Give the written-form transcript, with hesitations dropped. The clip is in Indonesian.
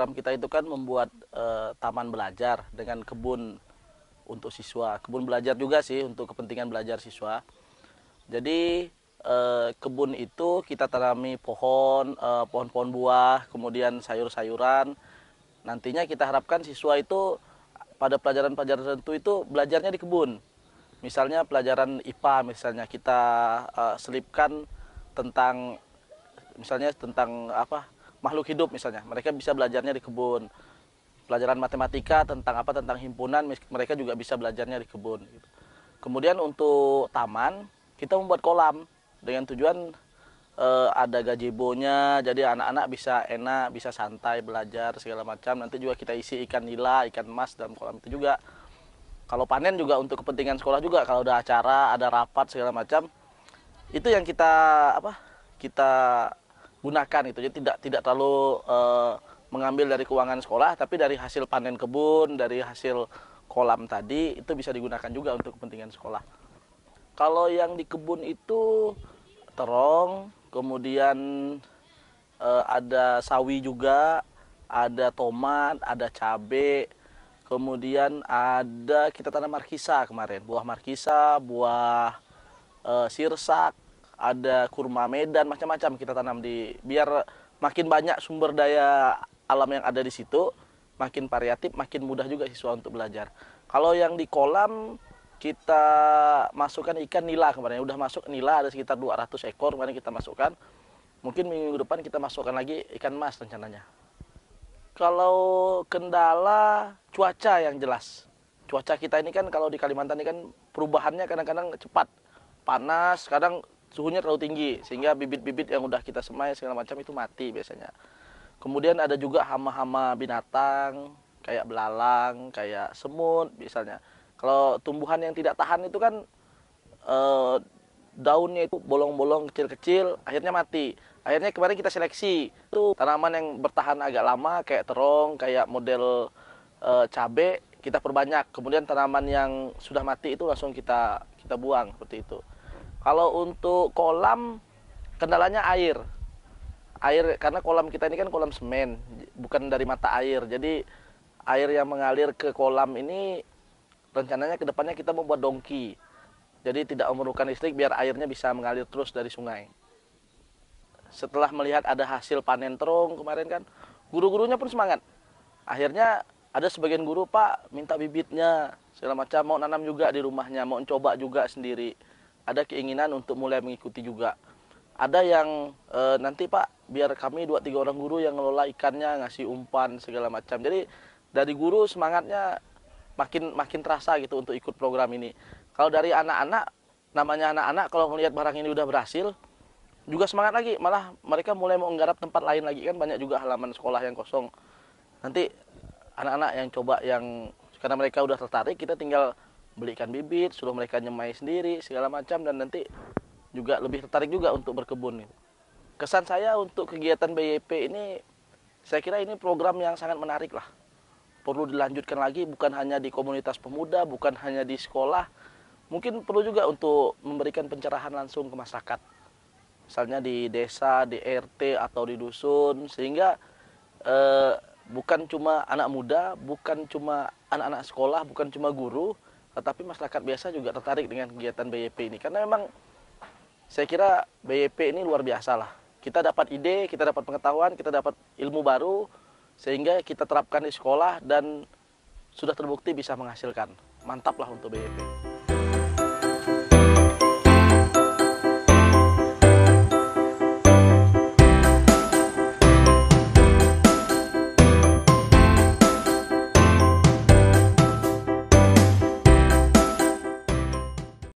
program kita itu kan membuat taman belajar dengan kebun untuk siswa. Kebun belajar juga sih untuk kepentingan belajar siswa. Jadi kebun itu kita tanami pohon-pohon buah, kemudian sayur-sayuran. Nantinya kita harapkan siswa itu pada pelajaran-pelajaran tertentu itu belajarnya di kebun. Misalnya pelajaran IPA, misalnya kita selipkan tentang apa, makhluk hidup misalnya. Mereka bisa belajarnya di kebun. Pelajaran matematika tentang himpunan, mereka juga bisa belajarnya di kebun. Kemudian untuk taman kita membuat kolam dengan tujuan ada gazebo-nya, jadi anak-anak bisa enak, bisa santai belajar segala macam. Nanti juga kita isi ikan nila, ikan emas dalam kolam itu juga. Kalau panen juga untuk kepentingan sekolah juga, kalau ada acara, ada rapat segala macam, itu yang kita gunakan itu. Jadi tidak terlalu mengambil dari keuangan sekolah, tapi dari hasil panen kebun, dari hasil kolam tadi itu bisa digunakan juga untuk kepentingan sekolah. Kalau yang di kebun itu terong, kemudian ada sawi juga, ada tomat, ada cabai, kemudian kita tanam markisa kemarin, buah markisa, buah sirsak, ada kurma Medan, macam-macam kita tanam biar makin banyak sumber daya alam yang ada di situ, makin variatif, makin mudah juga siswa untuk belajar. Kalau yang di kolam kita masukkan ikan nila kemarin, udah masuk nila ada sekitar 200 ekor kemarin kita masukkan. Mungkin minggu depan kita masukkan lagi ikan mas rencananya. Kalau kendala cuaca yang jelas. Cuaca kita ini kan kalau di Kalimantan ini kan perubahannya kadang-kadang cepat. Panas, kadang suhunya terlalu tinggi sehingga bibit-bibit yang udah kita semai segala macam itu mati biasanya. Kemudian ada juga hama-hama binatang kayak belalang, kayak semut misalnya. Kalau tumbuhan yang tidak tahan itu kan daunnya itu bolong-bolong kecil-kecil, akhirnya mati. Akhirnya kemarin kita seleksi itu tanaman yang bertahan agak lama kayak terong, kayak model cabai kita perbanyak. Kemudian tanaman yang sudah mati itu langsung kita buang seperti itu. Kalau untuk kolam kendalanya air. Air karena kolam kita ini kan kolam semen, bukan dari mata air. Jadi air yang mengalir ke kolam ini rencananya ke depannya kita membuat dongki. Jadi tidak memerlukan listrik biar airnya bisa mengalir terus dari sungai. Setelah melihat ada hasil panen terong kemarin kan, guru-gurunya pun semangat. Akhirnya ada sebagian guru, Pak, minta bibitnya, segala macam, mau nanam juga di rumahnya, mau coba juga sendiri. Ada keinginan untuk mulai mengikuti juga. Ada yang nanti Pak, biar kami 2-3 orang guru yang ngelola ikannya, ngasih umpan segala macam. Jadi dari guru semangatnya makin terasa gitu untuk ikut program ini. Kalau dari anak-anak, namanya anak-anak kalau melihat barang ini udah berhasil, juga semangat lagi. Malah mereka mulai mau menggarap tempat lain lagi, kan banyak juga halaman sekolah yang kosong. Nanti anak-anak yang coba karena mereka udah tertarik, kita tinggal belikan bibit, suruh mereka nyemai sendiri segala macam, dan nanti juga lebih tertarik juga untuk berkebun. Kesan saya untuk kegiatan BYP ini, saya kira ini program yang sangat menarik lah. Perlu dilanjutkan lagi, bukan hanya di komunitas pemuda, bukan hanya di sekolah. Mungkin perlu juga untuk memberikan pencerahan langsung ke masyarakat. Misalnya di desa, di RT, atau di dusun. Sehingga bukan cuma anak muda, bukan cuma anak-anak sekolah, bukan cuma guru, tetapi masyarakat biasa juga tertarik dengan kegiatan BYP ini. Karena memang saya kira BYP ini luar biasa lah. Kita dapat ide, kita dapat pengetahuan, kita dapat ilmu baru, sehingga kita terapkan di sekolah dan sudah terbukti bisa menghasilkan. Mantap lah untuk BYP.